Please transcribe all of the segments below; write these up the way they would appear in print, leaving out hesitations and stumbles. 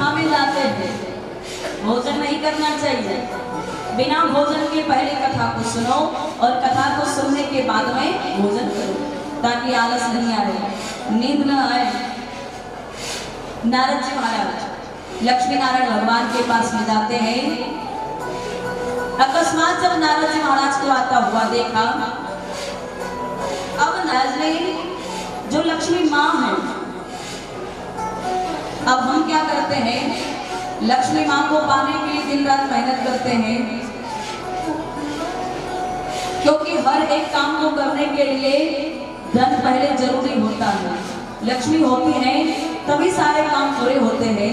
कथा में जाते हैं भोजन नहीं करना चाहिए। बिना भोजन के पहले कथा को सुनो और कथा को सुनने के बाद में भोजन करो, ताकि आलस नहीं आए, नींद न आए। नारद जी महाराज लक्ष्मी नारायण भगवान के पास में जाते हैं। अकस्मात जब नारद जी महाराज को आता हुआ देखा, अब नारद ने जो लक्ष्मी माँ है, अब हम क्या करते हैं, लक्ष्मी माँ को पाने के लिए दिन रात मेहनत करते हैं, क्योंकि हर एक काम को करने के लिए धन पहले जरूरी होता है। लक्ष्मी होती है तभी सारे काम पूरे होते हैं।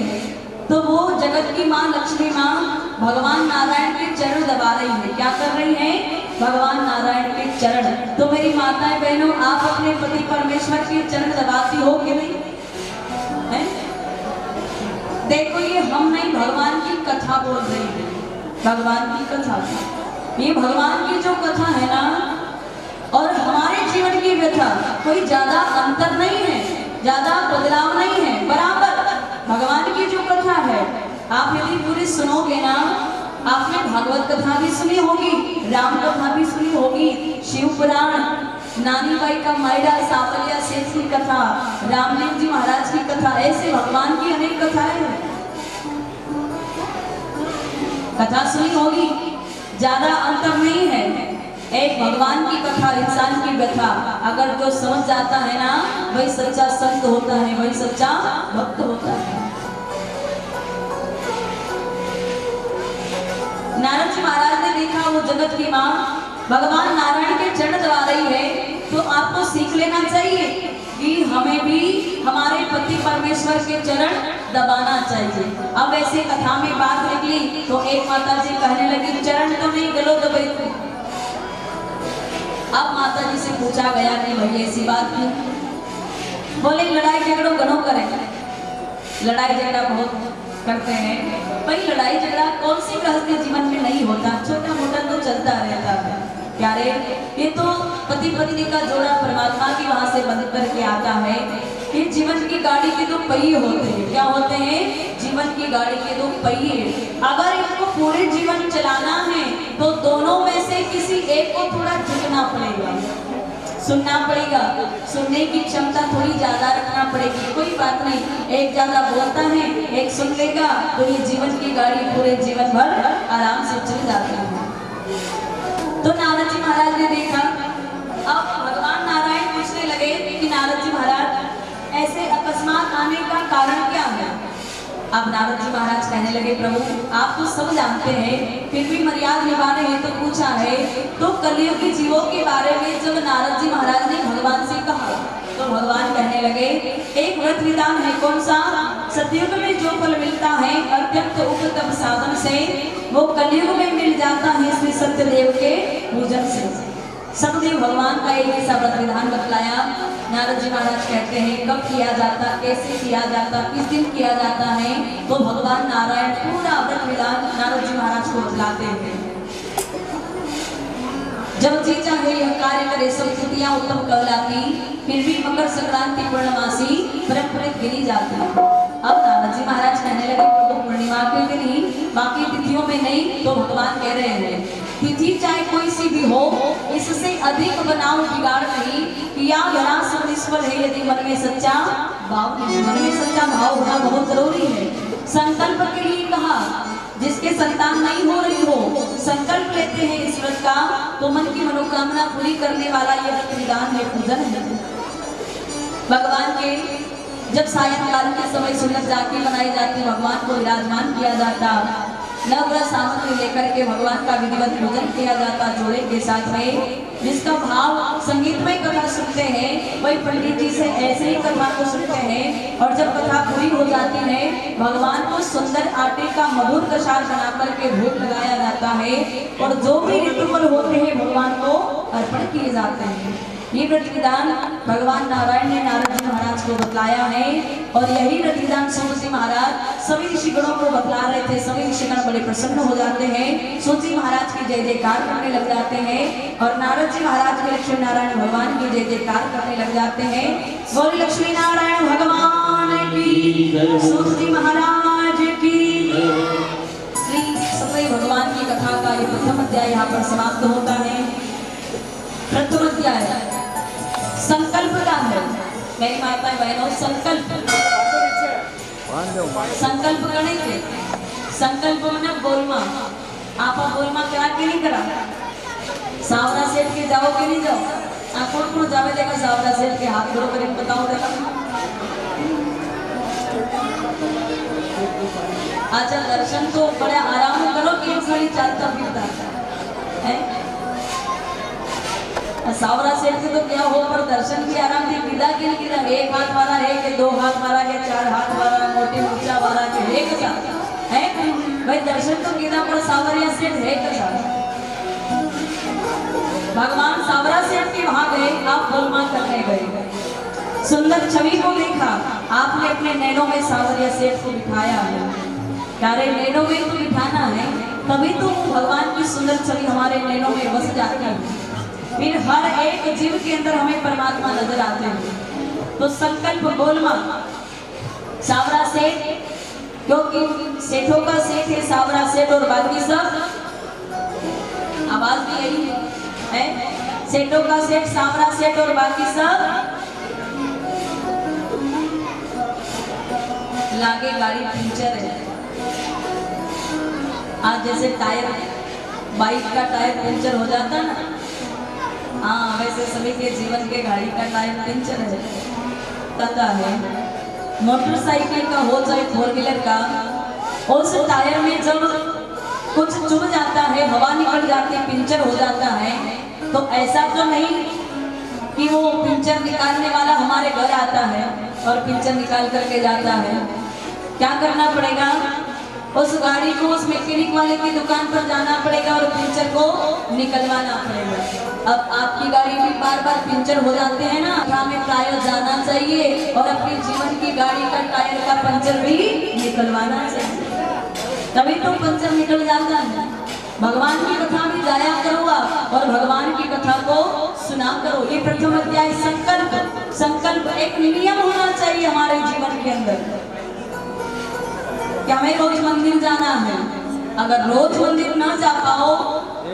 तो वो जगत की माँ लक्ष्मी माँ भगवान नारायण के चरण दबा रही है। क्या कर रही है? भगवान नारायण के चरण। तो मेरी माताएं बहनों, आप अपने पति परमेश्वर के चरण दबाती हो कि नहीं? है? देखो, ये हम नहीं, भगवान की कथा बोल रही है। भगवान की कथा, ये भगवान की जो कथा है ना, और हमारे जीवन की व्यथा, कोई ज्यादा अंतर नहीं है, ज्यादा बदलाव नहीं है, बराबर भगवान की जो कथा है। आप यदि पूरी सुनोगे ना, आपने भागवत कथा भी सुनी होगी, राम कथा भी सुनी होगी, शिव पुराण, नानी बाई का मायरा, सावलिया सेठ की कथा, रामदेव जी महाराज की कथा, ऐसे भगवान की अनेक कथाएं हैं। कथा सुनी होगी, ज्यादा अंतर नहीं है। एक भगवान की कथा, इंसान की व्यथा, अगर जो समझ जाता है ना, वही सच्चा संत होता है, वही सच्चा भक्त होता है। नारद जी महाराज ने देखा वो जगत की माँ भगवान नारायण के चरण दबा रही है, तो आपको सीख लेना चाहिए कि हमें भी हमारे पति परमेश्वर के चरण दबाना चाहिए। अब ऐसे कथा में बात निकली तो एक माता जी कहने लगी, चरण तो नहीं गलो दबाई। अब माता जी से पूछा गया कि भाई ऐसी बात क्यों? बोले लड़ाई झगड़ों गणों करें, लड़ाई झगड़ा बहुत करते हैं। भाई लड़ाई झगड़ा कौन सी गृहस्थी जीवन में नहीं होता, छोटा मोटा तो चलता रहता है। क्या रे, ये तो पति पत्नी का जोड़ा परमात्मा की वहां से बंद करके आता है। ये जीवन की गाड़ी के दो पहिए होते हैं। क्या होते हैं? जीवन की गाड़ी के दो पहिए। अगर इनको पूरे जीवन चलाना है तो दोनों में से किसी एक को थोड़ा झुकना पड़ेगा, सुनना पड़ेगा, सुनने की क्षमता थोड़ी ज्यादा रखना पड़ेगी। कोई बात नहीं, एक ज्यादा बोलता है, एक सुन लेगा, तो ये जीवन की गाड़ी पूरे जीवन भर आराम से चल जाती है। तो नारद जी महाराज ने देखा, अब भगवान नारायण पूछने लगे कि नारद जी महाराज ऐसे अकस्मात आने का कारण क्या है? अब नारद जी महाराज कहने लगे, प्रभु आप तो सब जानते हैं, फिर भी मर्यादा निभाने हैं तो पूछा है। तो कलयुग के जीवों के बारे में जब नारद जी महाराज ने भगवान से कहा, तो भगवान कहने लगे, एक व्रत विधान है। कौन सा? सतयुग में जो फल मिलता है अत्यंत उपतम साधन से, वो कलयुग में मिल जाता है श्री सत्यदेव के पूजन से। सतदेव भगवान का एक ऐसा व्रत विधान बतलाया। नारद जी महाराज कहते हैं, कब किया जाता, कैसे किया जाता, किस दिन किया जाता है? तो भगवान नारायण पूरा व्रत विधान नारद जी महाराज को बतलाते हैं। जब जी चाहे यह कार्य करे, सब तिथियां उत्तम कहलाती, फिर भी मकर संक्रांति पूर्णमासी परंपरित गिनी जाती है। अब नारद जी महाराज कहने लगे, पूर्णिमा के दिन ही, बाकी तिथियों में नहीं। तो भगवान कह रहे हैं, तिथि चाहे कोई सी भी हो, इससे अधिक बनाओ बिगाड़ नहीं, किया घरा सब निष्फल है यदि मन में सच्चा भाव नहीं। मन में सच्चा भाव होना बहुत जरूरी है। संकल्प के लिए कहा, जिसके संतान नहीं हो रही हो, संकल्प लेते हैं इस व्रत का, तो मन की मनोकामना पूरी करने वाला यह व्रत विधान है, पूजन है। भगवान के जब सायंकाल के समय सुंदर जाके बनाई जाती, भगवान को विराजमान किया जाता, नवग्रह सामग्री लेकर के भगवान का विधिवत पूजन किया जाता जोड़े के साथ में, जिसका भाव संगीतमय कथा सुनते हैं, वही पंडित जी से ऐसे ही कथा को सुनते हैं। और जब कथा पूरी हो जाती है, भगवान को सुंदर आटे का मधुर कषाय बना करके भोग लगाया जाता है, और जो भी ऋतुफल होते हैं भगवान को अर्पण किए जाते हैं। ये व्रत विधान भगवान नारायण ने नारद जी महाराज को बतलाया है, और यही व्रत विधान सूत जी महाराज सभी ऋषिगणों को बतला रहे थे। सभी ऋषिगण बड़े प्रसन्न हो जाते हैं, सूत जी महाराज की जय जयकार करने लग जाते हैं, और नारद जी महाराज के लक्ष्मी नारायण भगवान की जय जयकार करने लग जाते हैं। बोले लक्ष्मी नारायण भगवान की, सूत जी महाराज संकल्प। संकल्प करने के संकल्प मैंने बोलमा आप बोलमा करा के नहीं करा सावरा सेठ के जाओ के नहीं जाओ कौन कौन जावे देखा सावरा सेठ के हाथ जोड़ो करके बताओ देखा। अच्छा दर्शन तो बड़े आराम करो कि इंसान चलता फिरता है। सावरा सेठ से तो क्या हो पर दर्शन भी आराम से गिरा के नहीं गिरा एक हाथ वाला है कि दो हाथ वाला के चार हाथ वाला मोटे ऊंचा वाला के एक साथ है भाई दर्शन तो गिरा पर सावरिया सेठ है कैसा। भगवान सावरा सेठ के वहां गए आप बोलमा करने गए सुंदर छवि को देखा आपने अपने नैनों में सावरिया सेठ को बिठाया है तारे नैनों में तो बिठाना है तभी तो भगवान की सुंदर छवि हमारे नैनों में बस जाती है फिर हर एक जीव के अंदर हमें परमात्मा नजर आते हैं। तो संकल्प बोलमा सावरा सेठ क्योंकि सेठों का सेठ है सावरा सेठ और बाकी सब आवाज भी यही है सेठों का सेठ सावरा सेठ और बाकी सब लागे गाड़ी पंचर है। आज जैसे टायर बाइक का टायर पंचर हो जाता ना हाँ वैसे सभी के जीवन के गाड़ी का टायर पंचर है तथा है मोटरसाइकिल का हो चाहे फोर व्हीलर का उस टायर में जब कुछ चुभ जाता है हवा निकल जाती है पंचर हो जाता है तो ऐसा तो नहीं कि वो पंचर निकालने वाला हमारे घर आता है और पंचर निकाल करके जाता है। क्या करना पड़ेगा उस गाड़ी को उस मैकेनिक वाले की दुकान पर जाना पड़ेगा और पंचर को निकलवाना पड़ेगा। अब आपकी गाड़ी में बार बार पंचर हो जाते हैं ना हमें टायर जाना चाहिए और अपने जीवन की गाड़ी का टायर का पंचर भी निकलवाना चाहिए तभी तो पंचर निकल जाता है। भगवान की कथा भी गाया करो आप और भगवान की कथा को सुना करो। ये प्रथम अध्याय संकल्प संकल्प एक नियम होना चाहिए हमारे जीवन के अंदर कि हमें रोज मंदिर जाना है। अगर रोज मंदिर ना जा पाओ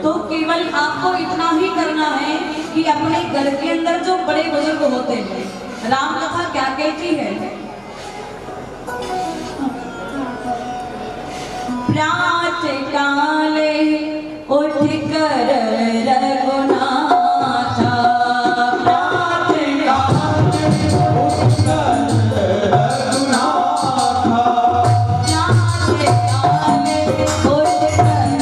तो केवल आपको इतना ही करना है कि अपने घर के अंदर जो बड़े बुजुर्ग होते हैं राम कथा क्या कहती है प्रात काले उठ कर रघुनाथ प्रात काले उठ कर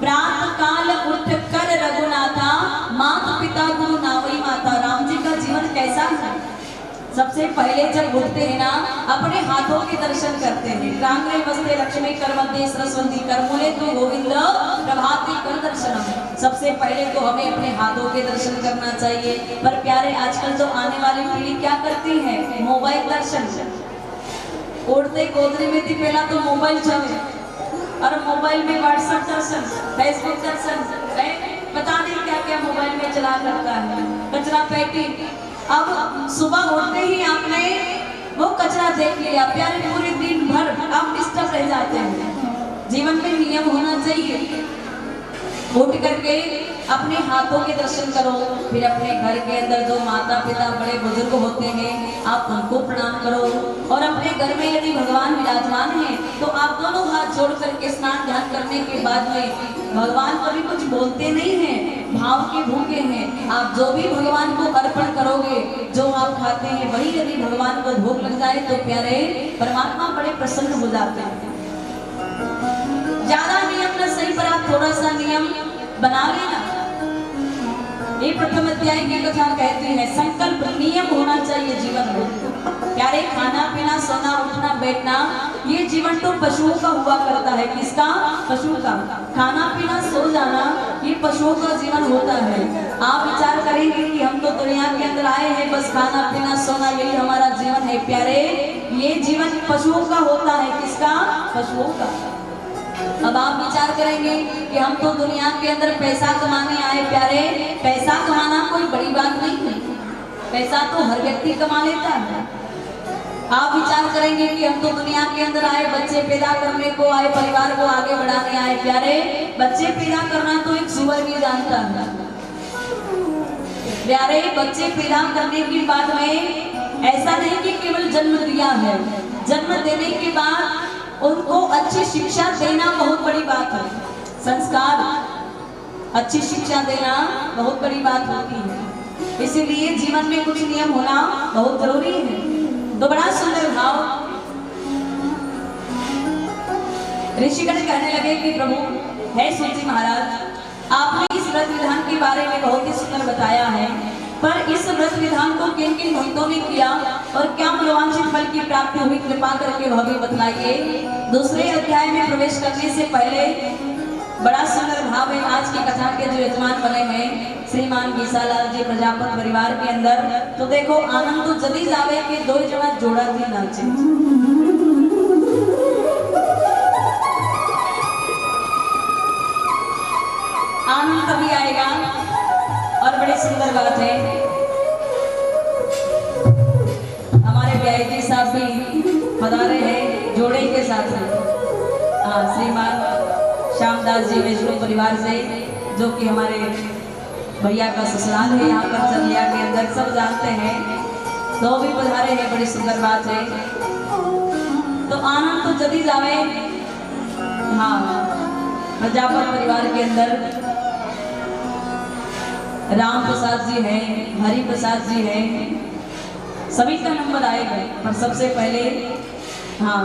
प्रातः काल उठ कर रघुनाथा माता पिता गुरु नावई माता। राम जी का जीवन कैसा है सबसे पहले जब उठते हैं ना अपने हाथों के दर्शन करते हैं। प्रांगणे वस्ते लक्ष्मी कर मध्य सरस्वती कर मूले तो गोविंद प्रभाते कर दर्शनम। सबसे पहले तो हमें अपने हाथों के दर्शन करना चाहिए। पर प्यारे आजकल तो आने वाली पीढ़ी क्या करती है मोबाइल दर्शन उड़ते गोदरी में थी पहला तो मोबाइल छवे और मोबाइल में व्हाट्सएप दर्शन फेसबुक दर्शन पता नहीं क्या क्या मोबाइल में चला करता है कचरा पेटी। अब सुबह उठते ही आपने वो कचरा देख लिया प्यारे पूरे दिन भर आप डिस्टर्ब रह जाते हैं। जीवन में नियम होना चाहिए उठ करके अपने हाथों के दर्शन करो, फिर अपने घर के अंदर जो माता पिता बड़े बुजुर्ग होते हैं आप उनको प्रणाम करो, और अपने घर में यदि भगवान विराजमान हैं तो आप दोनों हाथ जोड़ करके स्नान ध्यान करने के बाद में भगवान कभी कुछ बोलते नहीं हैं, भाव के भूखे हैं। आप जो भी भगवान को अर्पण करोगे, जो आप खाते हैं वही यदि भगवान को भोग लग जाए तो प्यारे परमात्मा बड़े प्रसन्न हो जाते हैं। ज्यादा नियम न सही पर आप थोड़ा सा नियम बना लेना। ये प्रथम अध्याय की कथा कहती है संकल्प नियम होना चाहिए जीवन में। प्यारे खाना पीना सोना उठना बैठना ये जीवन तो पशुओं का हुआ करता है। किसका? पशु का। खाना पीना सो जाना ये पशुओं का जीवन होता है। आप विचार करेंगे कि हम तो दुनिया के अंदर आए हैं बस खाना पीना सोना यही हमारा जीवन है। प्यारे ये जीवन पशुओं का होता है। किसका? पशुओं का। अब आप विचार करेंगे कि हम तो दुनिया के अंदर पैसा कमाने आए। प्यारे पैसा कमाना कोई बड़ी बात नहीं है, पैसा तो हर व्यक्ति कमा लेता है। आप विचार करेंगे कि हम तो दुनिया के अंदर आए बच्चे पैदा करने को आए, परिवार को आगे बढ़ाने आए। प्यारे बच्चे पैदा करना तो एक सुअर भी जानता है। प्यारे बच्चे पैदा करने के बाद में ऐसा नहीं कि केवल जन्म दिया है, जन्म देने के बाद उनको अच्छी शिक्षा देना बहुत बड़ी बात है। संस्कार अच्छी शिक्षा देना बहुत बड़ी बात होती है। इसीलिए जीवन में कुछ नियम होना बहुत जरूरी है। तो बड़ा सुंदर भाव ऋषिगण कहने लगे कि प्रभु है सूत जी महाराज आपने इस व्रत विधान के बारे में बहुत ही सुंदर बताया है, पर इस व्रत विधान को किन किन भक्तों ने किया और क्या मनोवांछित फल की प्राप्ति हुई कृपा करके वह भी बतलाइए। दूसरे अध्याय में प्रवेश करने से पहले बड़ा सुंदर भाव है। आज की कथा के जो यजमान बने हैं श्रीमान गीसालाल जी प्रजापत परिवार के अंदर, तो देखो आनंद तो जदी जावे के दो जना जोड़ा भी नाचे। आनंद कभी आएगा। और बड़ी सुंदर बात है हमारे व्यायजी साहब भी पधारे हैं जोड़े के साथ में। श्रीमान श्यामदास जी वैष्णव परिवार से, जो कि हमारे भैया का ससुराल है यहाँ पर चंदिया के अंदर, सब जानते हैं, तो भी पधारे हैं। बड़ी सुंदर बात है। तो आनंद तो जदी जावे। हाँ प्रजापत परिवार के अंदर राम प्रसाद जी हैं, हरि प्रसाद जी हैं, सभी का नंबर आएगा। पर सबसे पहले हाँ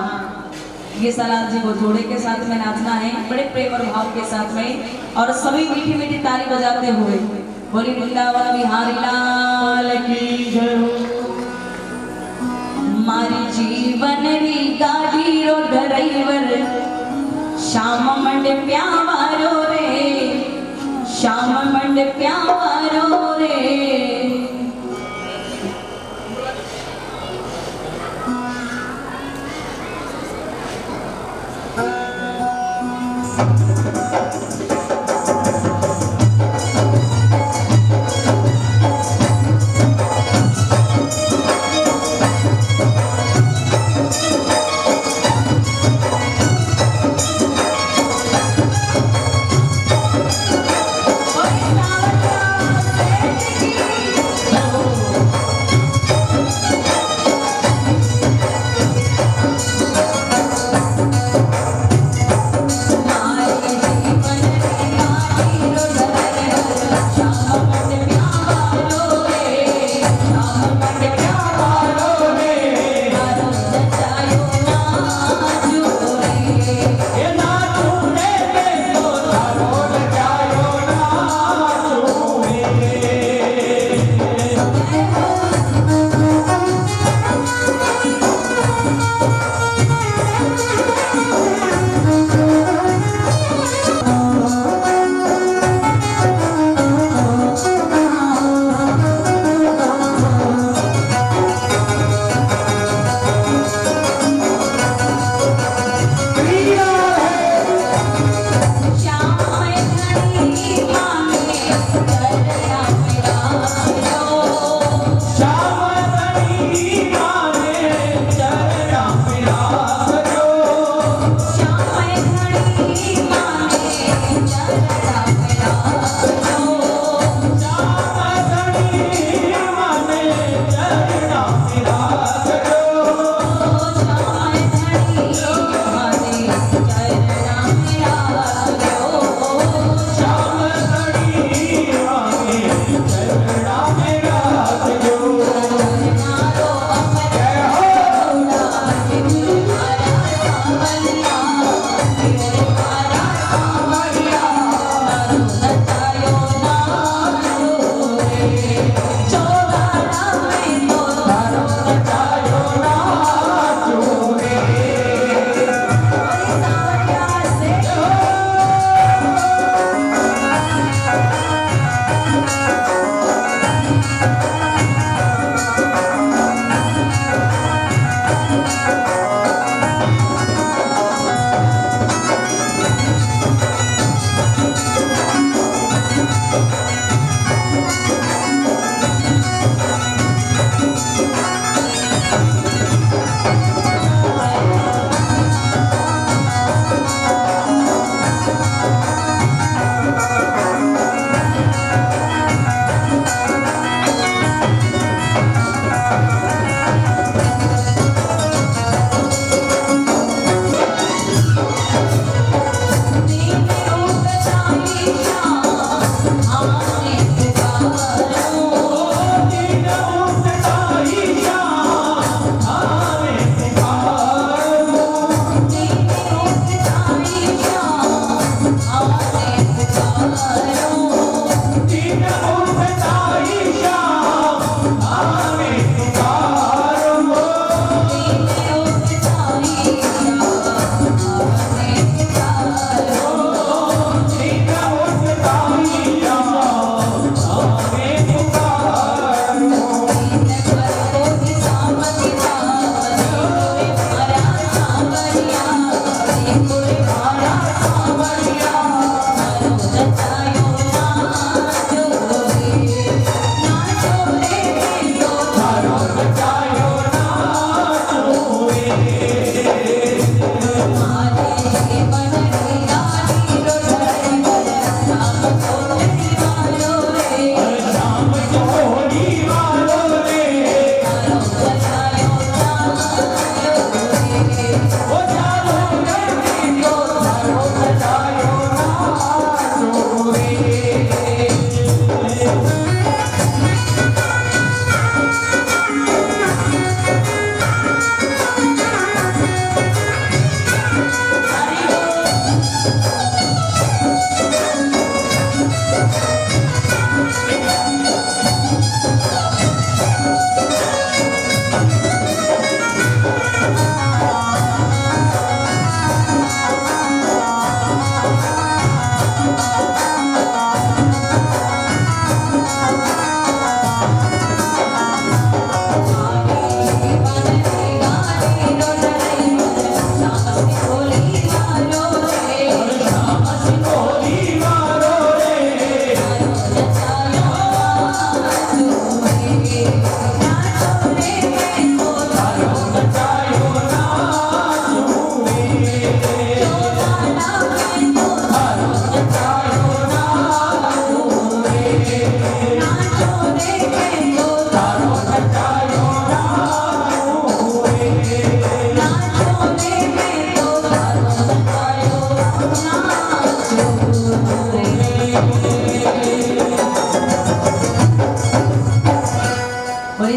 गीसालाल जी को जोड़े के साथ में नाचना है, बड़े प्रेम और भाव के साथ में, और सभी मीठी मीठी ताली बजाते हुए बोली वृंदावन बिहारी लाल की जय। मारी जीवन री गाड़ी रो ड्राइवर श्याम मंड प्यावारो रे, श्याम मंड प्यावारो रे। Thank you.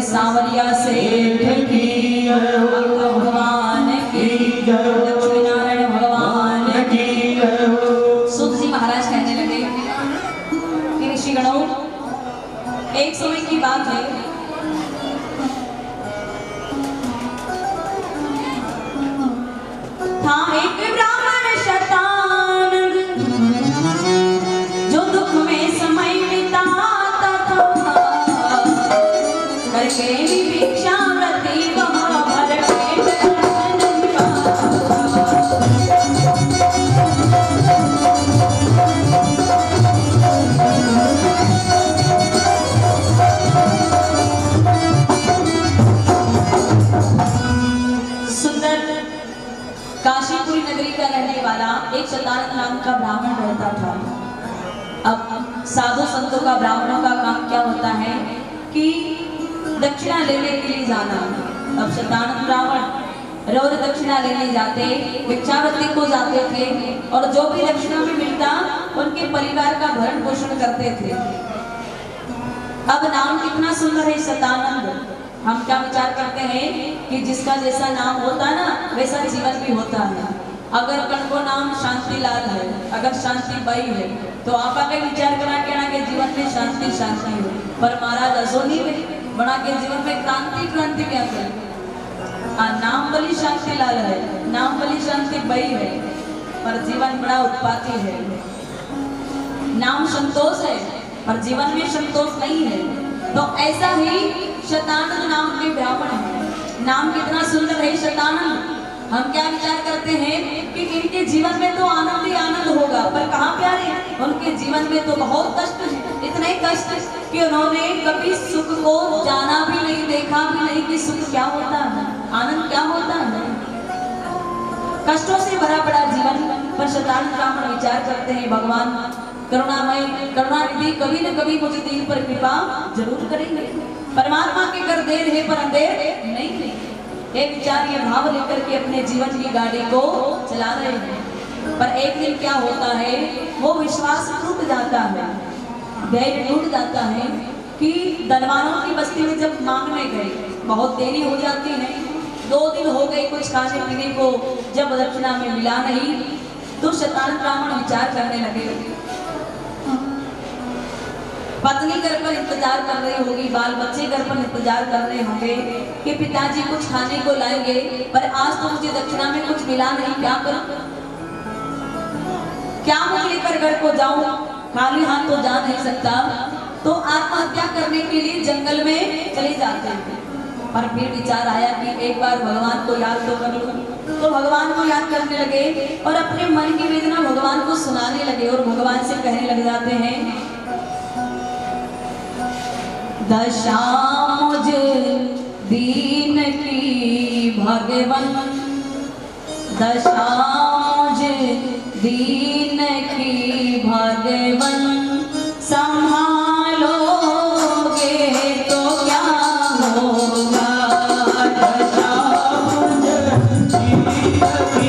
सांवरिया से भगवान की लक्ष्मीनारायण भगवान की। सूत जी महाराज कहने लगे कि ऋषिगणों, एक समय की बात है, था एक ब्राह्मण शतान जो दुख में समय बिताता था, करके भी भिक्षावृत्ति वहाँ भर पेट नहीं पाता। सुंदर काशीपुरी नगरी का रहने वाला एक शतानंद नाम का ब्राह्मण रहता था। अब साधु संतों का, ब्राह्मणों का काम क्या होता है कि दक्षिणा लेने के लिए जाना। अब शतानंद ब्राह्मण रोज दक्षिणा लेने जाते, भिक्षावृत्ति को जाते थे और जो भी दक्षिणा में मिलता उनके परिवार का भरण पोषण करते थे। अब नाम कितना सुंदर है शतानंद। हम क्या विचार करते हैं कि जिसका जैसा नाम होता है ना, वैसा जीवन भी होता है। अगर कल को नाम शांतिलाल है, अगर शांति बाई है, तो आप आगे विचार करा के ना के जीवन में शांति शांति हो। पर महाराज असोनी में बड़ा के जीवन में क्रांति क्रांति क्या करे। नाम बली शांतिलाल है, नाम बली शांति बाई है, पर जीवन बड़ा उत्पाती है। नाम संतोष है, पर जीवन में संतोष नहीं है। तो ऐसा ही शतानंद नाम के ब्राह्मण है। नाम कितना सुंदर है शतानंद। हम क्या विचार करते हैं कि इनके जीवन में तो आनंद ही आनंद होगा, पर कहाँ प्यारे, उनके जीवन में तो बहुत कष्ट है। इतने कष्ट कि उन्होंने कभी सुख को जाना भी नहीं, देखा भी नहीं कि सुख क्या होता है, आनंद क्या होता है। कष्टों से भरा पड़ा जीवन। पर शतानंद ब्राह्मण विचार करते हैं, भगवान करुणामय, करुणानिधि कभी न कभी मुझे दीन पर कृपा जरूर करेंगे। परमात्मा के कर देर है पर अंधेर नहीं है। ये विचार, ये भाव लेकर के अपने जीवन की गाड़ी को चला रहे हैं। पर एक दिन क्या होता है, वो विश्वास टूट जाता है, धैर्य टूट जाता है कि धनवानों की बस्ती में जब मांगने गए, बहुत देरी हो जाती है, 2 दिन हो गए कुछ खाने पीने को जब दक्षिणा में मिला नहीं, तो शतानंद ब्राह्मण विचार करने लगे। पत्नी घर पर इंतजार कर रही होगी, बाल बच्चे घर पर इंतजार कर रहे होंगे कि पिताजी कुछ खाने को लाएंगे, पर आज तो मुझे दक्षिणा में कुछ मिला नहीं, क्या करूं, क्या मुझे लेकर घर को जाऊं, खाली हाथ तो जा नहीं सकता। तो आत्महत्या करने के लिए जंगल में चले जाते हैं। पर फिर विचार आया कि एक बार भगवान को याद तो कर लूं। तो भगवान को याद करने लगे और अपने मन की वेदना भगवान को सुनाने लगे और भगवान से कहने लग जाते हैं, दशा मुझ दीन की भगवन, दशा मुझ दीन की भगवन, संभालोगे तो क्या होगा। दशा मुझ दीन की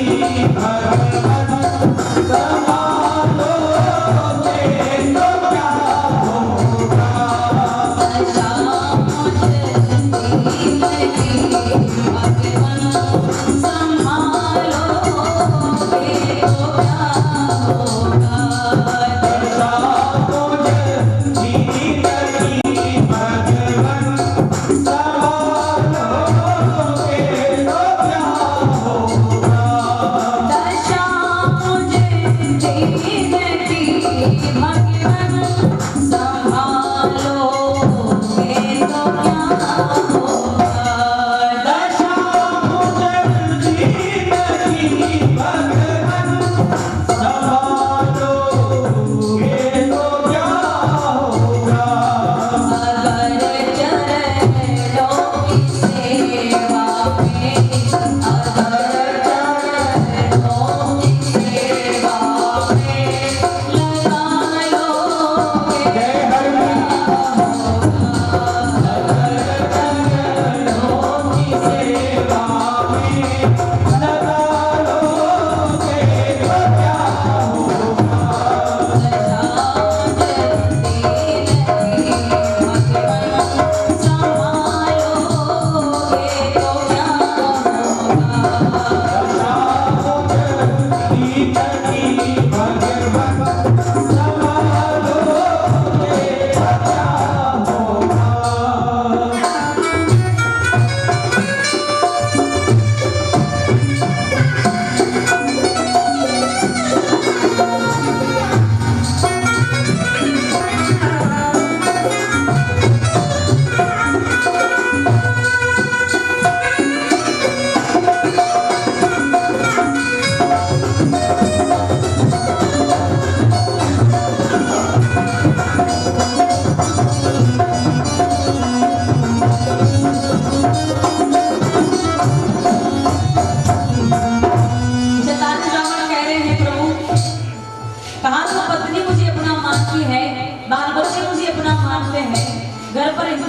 भगवन, संभालोगे तो क्या होगा।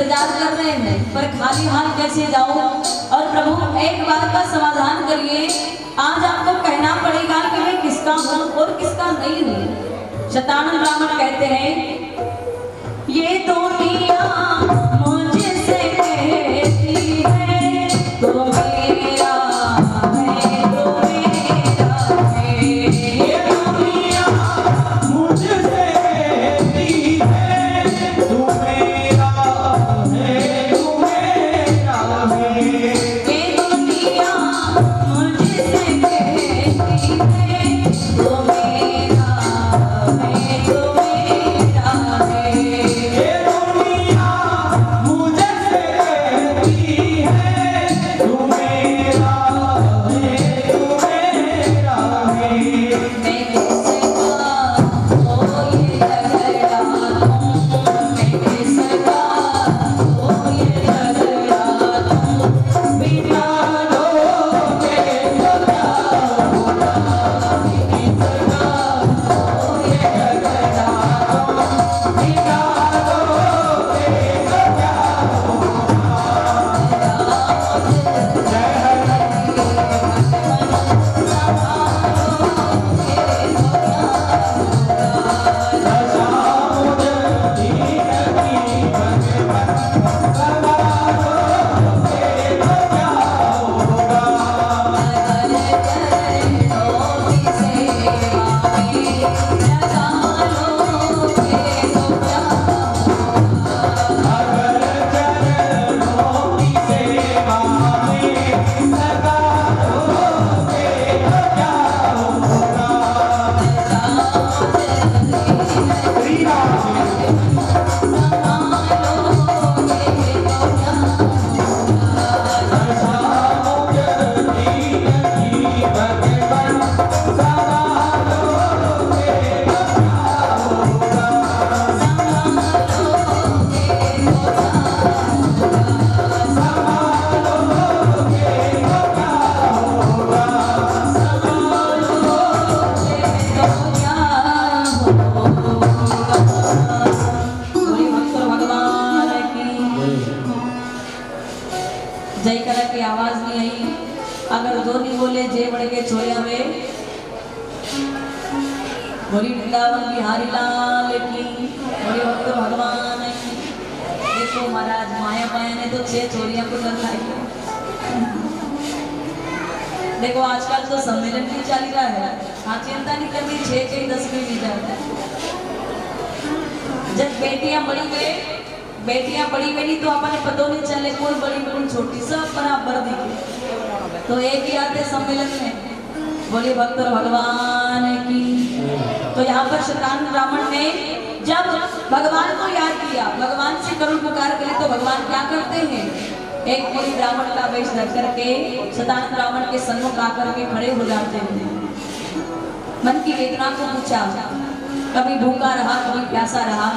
इंतजार कर रहे हैं, पर खाली हाथ कैसे जाओ। और प्रभु एक बात का समाधान करिए, आज आपको कहना पड़ेगा कि मैं किसका हूँ और किसका नहीं हूँ। शतानंद ब्राह्मण कहते हैं, ये दुनिया मुझसे कहती है तो मेरा है, तो मेरा है। ये दुनिया मुझसे कहती है तू मेरा है, तू मेरा है। ये दुनिया मुझसे कहती है तो मेरा है, तो मेरा है। ये दुनिया मुझसे कहती है तू मेरा है, तू मेरा है। मैं किसका हो ये झगड़ा तुम, मैं किसका हो ये झगड़ा तुम, बिना लोगे तो क्या होगा, किसका हो ये झगड़ा तुम, बिना लोगे तो क्या जय करा की आवाज नहीं आई। अगर दो नहीं बोले जय बढ़ के छोया में बोली वृंदावन बिहारी लाल की, बोली भक्त भगवान की। देखो महाराज माया माया ने तो 6 चोरियां को कर लाई। देखो आजकल तो सम्मेलन भी चल रहा है, हाँ चिंता नहीं करनी, 6 के 10 में भी जाता है। जब बेटियां बड़ी गए, बेटियां बड़ी बनी तो अपने पता नहीं चले कौन बड़ी कौन छोटी, सब बराबर दिखे। तो एक ही आते सम्मेलन में, बोले भक्त भगवान की। तो यहाँ पर शतानंद ब्राह्मण ने जब भगवान को याद किया, भगवान से करुण पुकार करे, तो भगवान क्या करते हैं, एक पूरी ब्राह्मण का वेश धर करके शतानंद ब्राह्मण के सन्मुख आकर के खड़े हो जाते हैं। मन की वेदना को पूछा, कभी भूखा रहा कभी प्यासा रहा।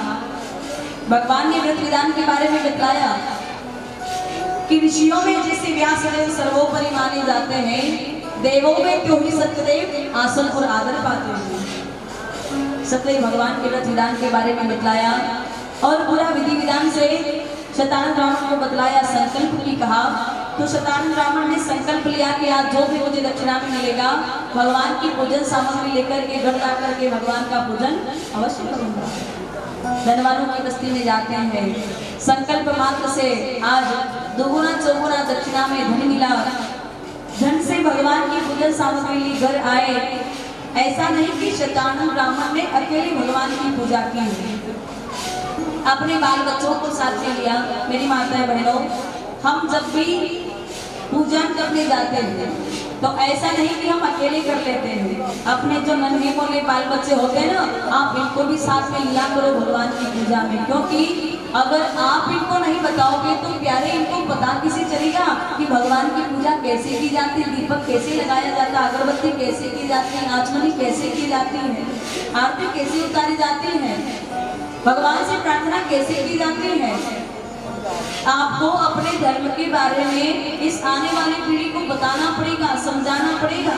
भगवान ने व्रत विधान के बारे में बतलाया कि ऋषियों में जैसे व्यासदेव सर्वोपरि माने जाते हैं, देवों में क्यों ही सत्यदेव आसन और आदर पाते हैं। सत्यदेव भगवान के व्रत विधान के बारे में बतलाया और पूरा विधि विधान से शतानंद ब्राह्मण को बतलाया, संकल्प की कहा। तो शतानंद ब्राह्मण ने संकल्प लिया कि आज जो भी मुझे दक्षिणा में मिलेगा, भगवान की पूजन सामग्री लेकर के घर जाकर के भगवान का पूजन अवश्य करूंगा। धनवानों की बस्ती में जाते हैं, संकल्प मात्र से आज दोगुना चौगुना दक्षिणा में धन मिला। धन से भगवान की पूजन सामग्री ली घर आए। ऐसा नहीं कि शतानंद ब्राह्मण ने अकेले भगवान की पूजा की, अपने बाल बच्चों को साथ में लिया। मेरी माताएं बहनों, हम जब भी पूजन करने जाते हैं तो ऐसा नहीं कि हम अकेले कर लेते हैं, अपने जो नन्हे मोले बाल बच्चे होते हैं ना, आप इनको भी साथ में लिया करो भगवान की पूजा में। क्योंकि अगर आप इनको नहीं बताओगे तो प्यारे इनको पता किसे चलेगा कि भगवान की पूजा कैसे की जाती है, दीपक कैसे लगाया जाता है, अगरबत्ती कैसे की जाती है, आचमनी कैसे की जाती है, आरती कैसे उतारी जाती है, भगवान से प्रार्थना कैसे की जाती है। आपको अपने धर्म के बारे में इस आने वाली पीढ़ी को बताना पड़ेगा, समझाना पड़ेगा।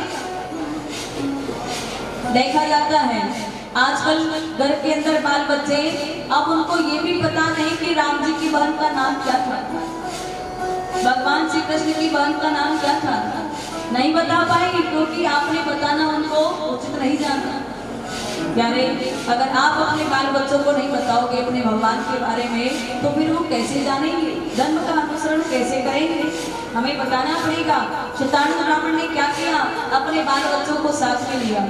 देखा जाता है आजकल घर के अंदर बाल बच्चे, अब उनको ये भी पता नहीं कि राम जी की बहन का नाम क्या था, भगवान श्री कृष्ण की बहन का नाम क्या था, नहीं बता पाएंगे क्योंकि आपने बताना उनको उचित नहीं जाना। प्यारे, अगर आप अपने बाल बच्चों को नहीं बताओगे अपने भगवान के बारे में तो फिर वो कैसे जानेंगे, धर्म का अनुसरण कैसे करेंगे? हमें बताना पड़ेगा। शैतान ब्राह्मण ने क्या किया, अपने बाल बच्चों को साथ में लिया,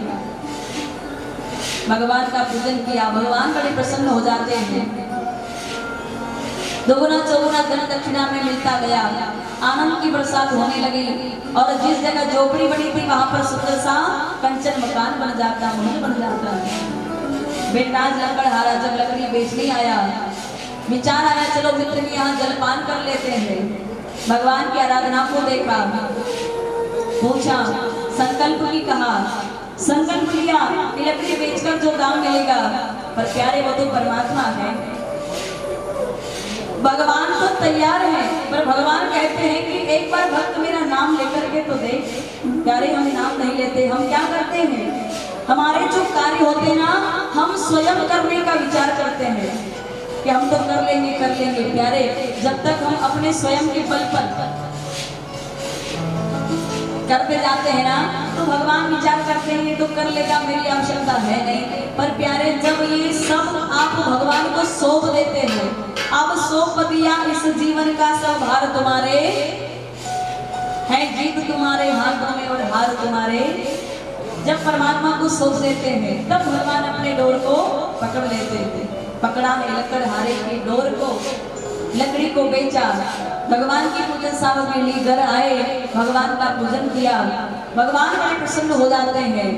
भगवान का पूजन किया, भगवान बड़े प्रसन्न हो जाते हैं, दोगुना चौगुना धन दक्षिणा में मिलता गया, आनंद की बरसात होने लगी और जिस जगह झोपड़ी बनी थी वहां पर सुंदर सा कंचन मकान बन जाता, महल बन जाता। बेटाज लकड़हारा जब लकड़ी बेचने आया, विचार आया चलो मित्र के यहाँ जलपान कर लेते हैं। भगवान की आराधना को देखा, पूछा, संकल्प की कहा, संकल्प लिया कि लकड़ी बेचकर जो दाम मिलेगा, पर प्यारे वो तो परमात्मा है, भगवान तो तैयार है, पर भगवान कहते हैं कि एक बार भक्त मेरा नाम लेकर के तो देख। प्यारे, हम नाम नहीं लेते, हम क्या करते हैं, हमारे जो कार्य होते ना हम स्वयं करने का विचार करते हैं कि हम तो कर लेंगे कर लेंगे। प्यारे, जब तक हम अपने स्वयं के बल पर करते जाते हैं ना तो भगवान विचार करते हैं तो कर लेगा, मेरी आवश्यकता है नहीं। पर प्यारे, जब ये सब आप भगवान को सौंप देते हैं, अब सौंप दिया इस जीवन का सब भार तुम्हारे है, जीत तुम्हारे हाथों में और हार तुम्हारे। जब परमात्मा को सौंप देते हैं तब भगवान अपने डोर को पकड़ लेते थे। पकड़ा है लकड़हारे की डोर को, लकड़ी को बेचा, भगवान की पूजन सामग्री ली, घर आए, भगवान का पूजन किया, भगवान बड़े प्रसन्न हो जाते हैं।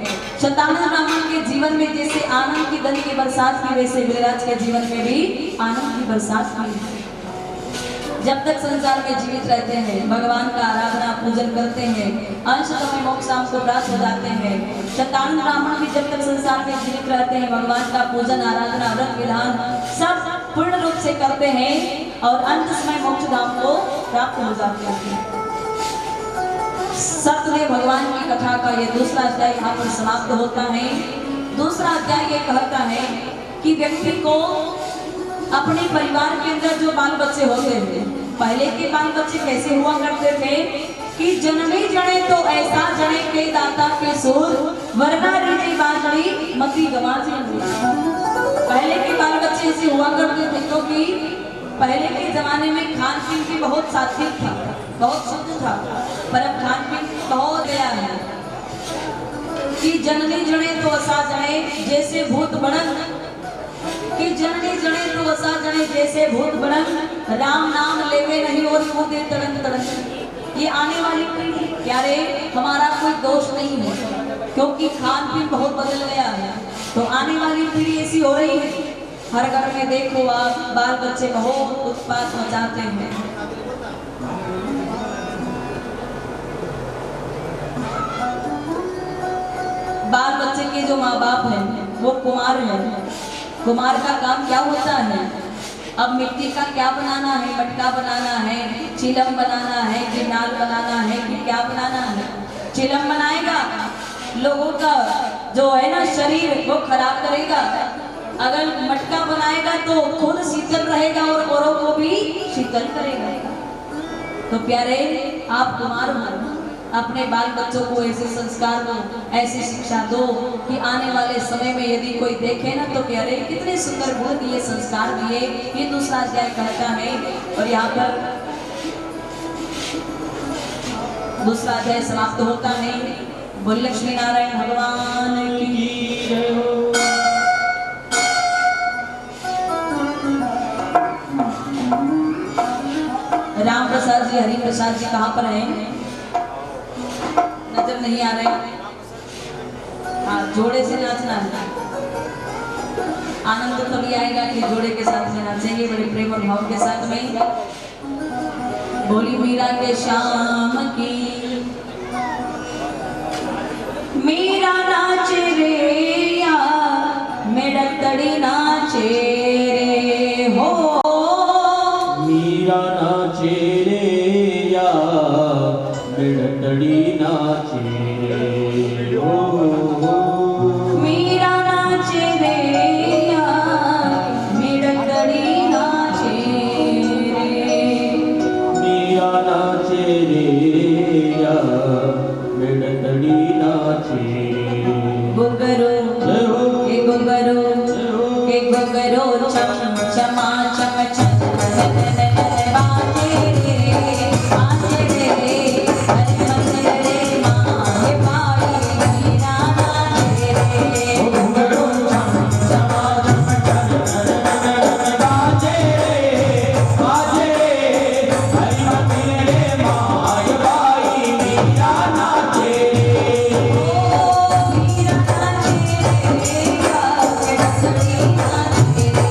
शैतान ब्राह्मण के जीवन में जैसे आनंद की धन की बरसात की, वैसे गिरिराज के जीवन में भी आनंद की बरसात की। जब तक संसार में जीवित रहते हैं, भगवान का आराधना पूजन करते हैं, अंशतः में मोक्ष को प्राप्त हो जाते हैं। शैतान ब्राह्मण भी जब तक संसार में जीवित रहते हैं, भगवान का पूजन आराधना व्रत विधान सब पूर्ण रूप से करते हैं और अंत समय मोक्ष धाम को प्राप्त हो जाते हैं। सतदेव भगवान की कथा का ये दूसरा अध्याय यहाँ पर समाप्त होता है। दूसरा अध्याय ये कहता है कि व्यक्ति को अपने परिवार के अंदर जो बाल बच्चे होते हैं, पहले के बाल बच्चे कैसे हुआ करते थे कि जन्मे जने तो ऐसा जने के दाता के सुर, वरना रीति बाजड़ी मती गवा जी। पहले के बाल बच्चे ऐसे हुआ करते थे क्योंकि पहले के जमाने में खान पीन भी बहुत सात्विक था, बहुत शुद्ध था, पर अब खान पीन बहुत गया है कि जननी जने तो ऐसा जने जैसे भूत बनन, कि जननी जने तो वसा जने जैसे भूत बनन, राम नाम लेवे नहीं और कूदे तड़न तड़न। ये आने वाली पीढ़ी, प्यारे, हमारा कोई दोष नहीं है क्योंकि खान पीन बहुत बदल गया है, तो आने वाली पीढ़ी ऐसी हो रही है। हर घर में देखो आप बाल बच्चे बहुत उत्पात मचाते हैं। बाल बच्चे के जो माँ बाप हैं वो कुमार हैं। कुमार का काम क्या होता है, अब मिट्टी का क्या बनाना है, मटका बनाना है, चिलम बनाना है, कि नाल बनाना है, कि क्या बनाना है। चिलम बनाएगा, लोगों का जो है ना शरीर वो खराब करेगा। अगर मटका बनाएगा तो खुद शीतल रहेगा और औरों को भी शीतल करेगा। तो प्यारे, आप कुमार हो, अपने बाल बच्चों को ऐसे संस्कार दो, ऐसी शिक्षा दो कि आने वाले समय में यदि कोई देखे ना तो प्यारे कितने सुंदर गुण दिए, संस्कार दिए। ये दूसरा अध्याय कहता है और यहाँ पर दूसरा अध्याय समाप्त होता है। बोल लक्ष्मी नारायण भगवान की जय हो। राम प्रसाद जी, हरि प्रसाद जी कहाँ पर हैं? नजर नहीं आ रहे। हाँ, जोड़े से नाचना है, आनंद तभी आएगा कि जोड़े के साथ में नाचेंगे, बड़े प्रेम और भाव के साथ में। बोली मीरा के शाम की, मीरा नाचे रे या मेरा तड़ी नाचे रे हो, मीरा नाचे रे या मेरा तड़ी नाचे रे हो, मीरा नाचे रे रे या मिड़तड़ी नाचे घुंघरू जय हो के घुंघरू जय हो के घुंघरू चम चमा चम चम बाजे रे हरे मंदिर रे माहे पाई मीरा नाचे रे घुंघरू चम चमा चम चम बाजे बाजे हरि मंदिर रे माय बाई मीरा नाचे मीरा नाचे रे या के डसड़ी नाचे रे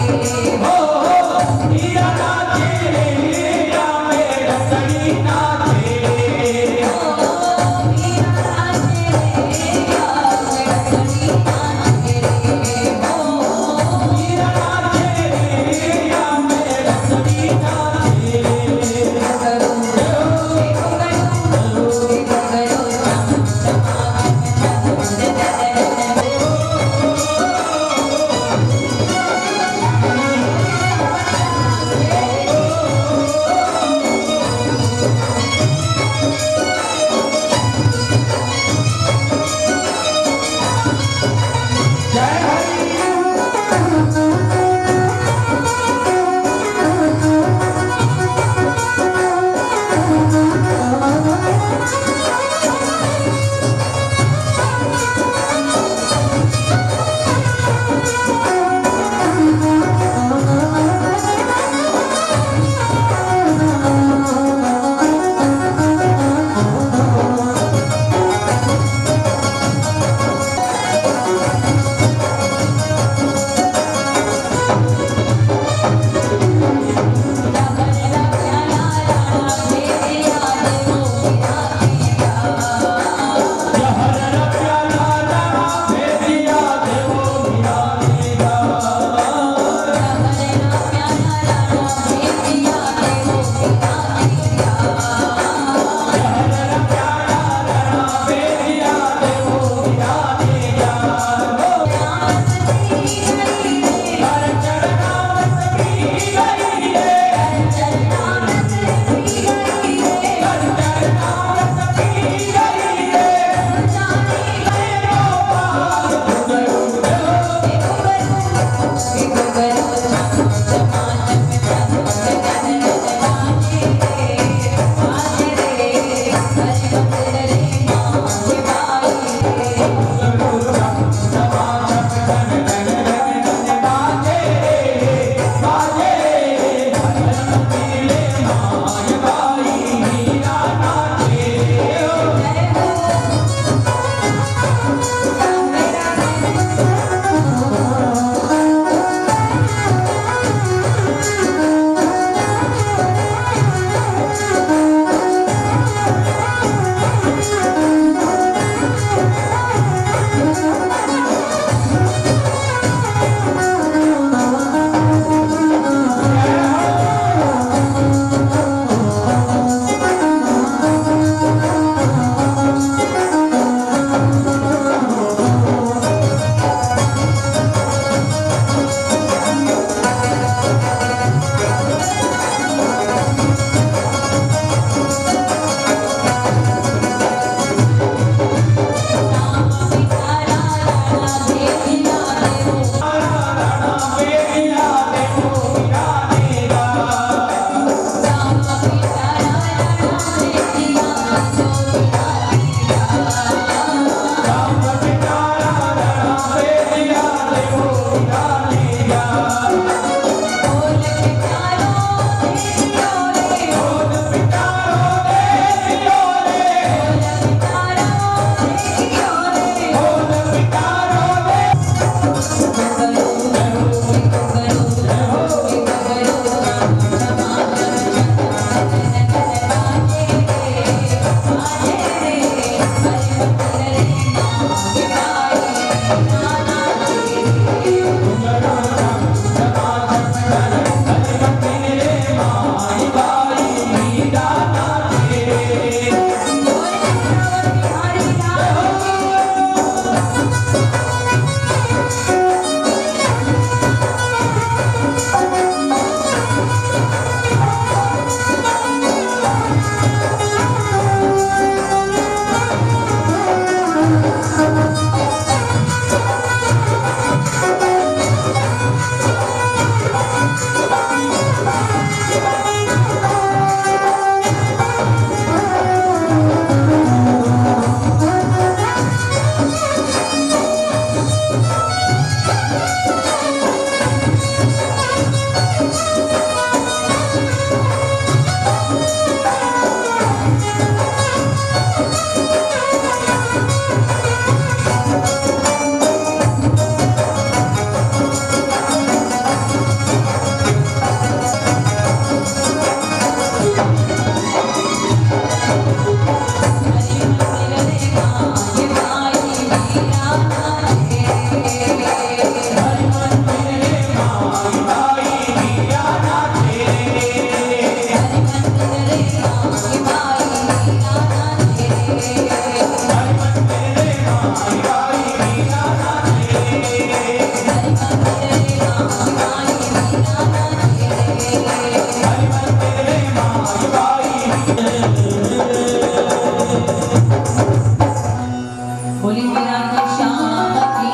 बोली मीरा की शाम की।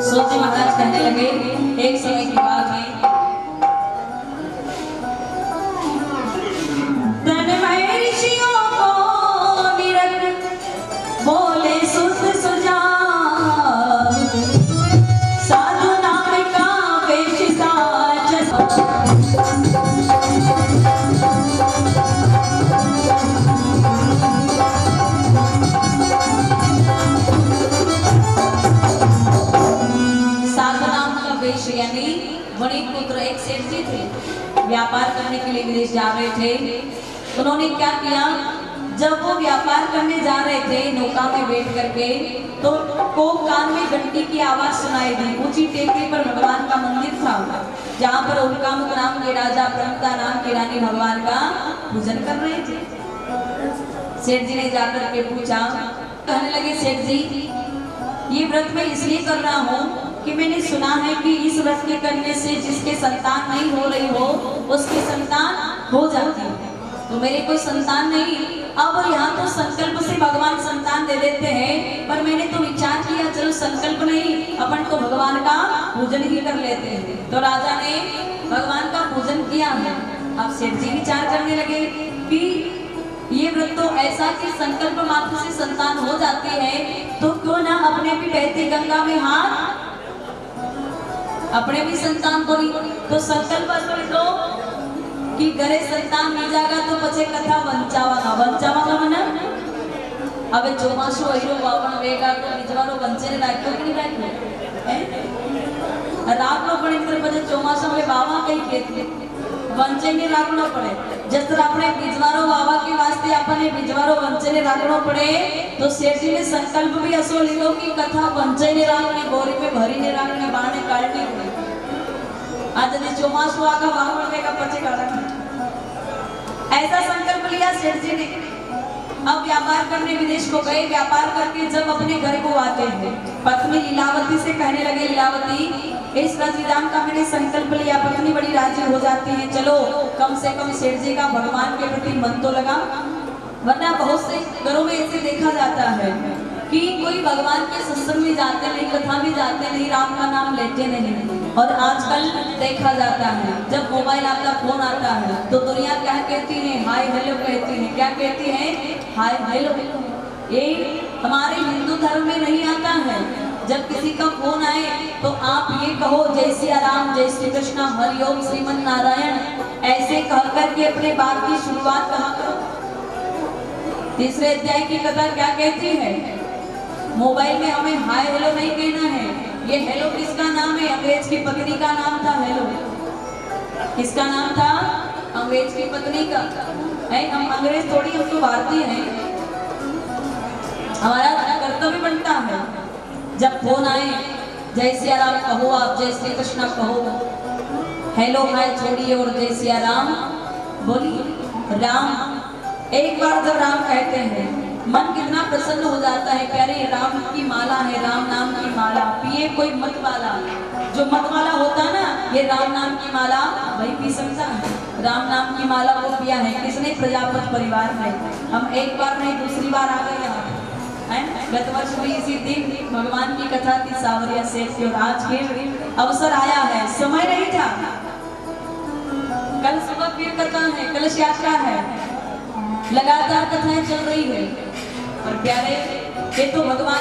सोचे महाराज कहने लगे एक समय की बात है, तन महर्षियों को निरख बोले सुध सुझाव, साधु नाम का वेश साज। यानी वणिक पुत्र एक सेठ जी थे, व्यापार करने के लिए विदेश जा रहे थे। उन्होंने क्या किया, जब वो व्यापार करने जा रहे थे नौका में बैठ करके, तो को कान में घंटी की आवाज सुनाई दी। ऊंची टेकरी पर भगवान का मंदिर था, जहाँ पर उल्कामुख नाम के राजा प्रमता नाम की रानी भगवान का पूजन कर रहे थे। सेठ जी ने जाकर के पूछा, कहने लगे सेठ जी ये व्रत मैं इसलिए कर रहा हूँ कि मैंने सुना है कि इस व्रत के करने से जिसके संतान नहीं हो रही हो उसकी संतान हो जाती है, तो मेरे कोई संतान नहीं। अब यहाँ तो संकल्प से भगवान संतान दे देते हैं, पर मैंने तो विचार किया चलो संकल्प नहीं, अपन तो भगवान का पूजन ही कर लेते हैं। तो राजा ने भगवान का पूजन किया है। अब सेठ जी विचार करने लगे कि ये व्रत तो ऐसा कि संकल्प मात्र से संतान हो जाती है, तो क्यों ना अपने भी बहती गंगा में हाथ अपने भी संतान को नहीं। तो संकल्प लो कि घरे संतान मिल जाएगा तो पछे कथा वंचावा वंचावा मन હવે ચોમાસું આયરો વાવણ વેગા તો બીજવારો વંચેને રાખ્યો કે નહીં રાખ્યો રાખવો પડે મિત્ર પછી ચોમાસામાં વાવા કઈ ખેતી વંચેને રાખવો પડે जस तरह अपने बीजवारो वावा के वास्ते अपने बीजवारो वंचने राखनो पड़े, तो सेठ जी ने संकल्प भी असो लियो कि कथा वंचने राखने बोरी में भरी ने राखने बाणे काढनी पड़े। आज ने चोमासु आका वावण में का पचे काढा, ऐसा संकल्प लिया सेठ जी ने। अब व्यापार करने विदेश को गए, व्यापार करके जब अपने घर को आते हैं, पत्नी लीलावती से कहने लगे लीलावती इस व्रत विधान का मैंने संकल्प लिया। पत्नी बड़ी राजी हो जाती है, चलो कम से कम सेठ जी का भगवान के प्रति मन तो लगा। वरना बहुत से घरों में ऐसे देखा जाता है कि कोई भगवान के सत्संग में जाते नहीं, कथा भी जाते नहीं, राम का नाम लेते नहीं। और आजकल देखा जाता है जब मोबाइल आता फोन आता है तो दुनिया क्या कहती है, हाय हेलो कहती है। क्या कहती है, हाय हेलो। ये हमारे हिंदू धर्म में नहीं आता है। जब किसी का फोन आए तो आप ये कहो जय सिया राम, जय श्री कृष्ण, हरिओम, श्रीमन नारायण, ऐसे कह करके अपने बात की शुरुआत कहा करो। तीसरे अध्याय की कथा क्या कहती है, मोबाइल में हमें हाय हेलो नहीं कहना है। ये हेलो किसका नाम है, अंग्रेज की पत्नी का नाम था हेलो। किसका नाम था, अंग्रेज की पत्नी का है। हम अंग्रेज थोड़ी, हम तो भारतीय हैं। हमारा कर्तव्य बनता है जब फोन आए जय सिया राम कहो, आप जय श्री कृष्ण कहो, हेलो हाय छोड़िए और जय सिया राम बोलिए। राम एक बार जब राम कहते हैं मन कितना प्रसन्न हो जाता है। प्यारे राम की माला है, राम नाम की माला पिए कोई मत वाला। जो मत वाला होता है ना, ये राम नाम की माला वही पी सकता है। राम नाम की माला को पिया है किसने, प्रजापति परिवार में। हम एक बार नहीं दूसरी बार आ गए यहाँ। गत वर्ष भी इसी दिन भगवान की कथा थी सावरिया सेठ की, और आज फिर अवसर आया है, समय नहीं था। कल सुबह फिर कथा है, कलश यात्रा है, लगातार कथाएं चल रही है। और प्यारे ये तो भगवान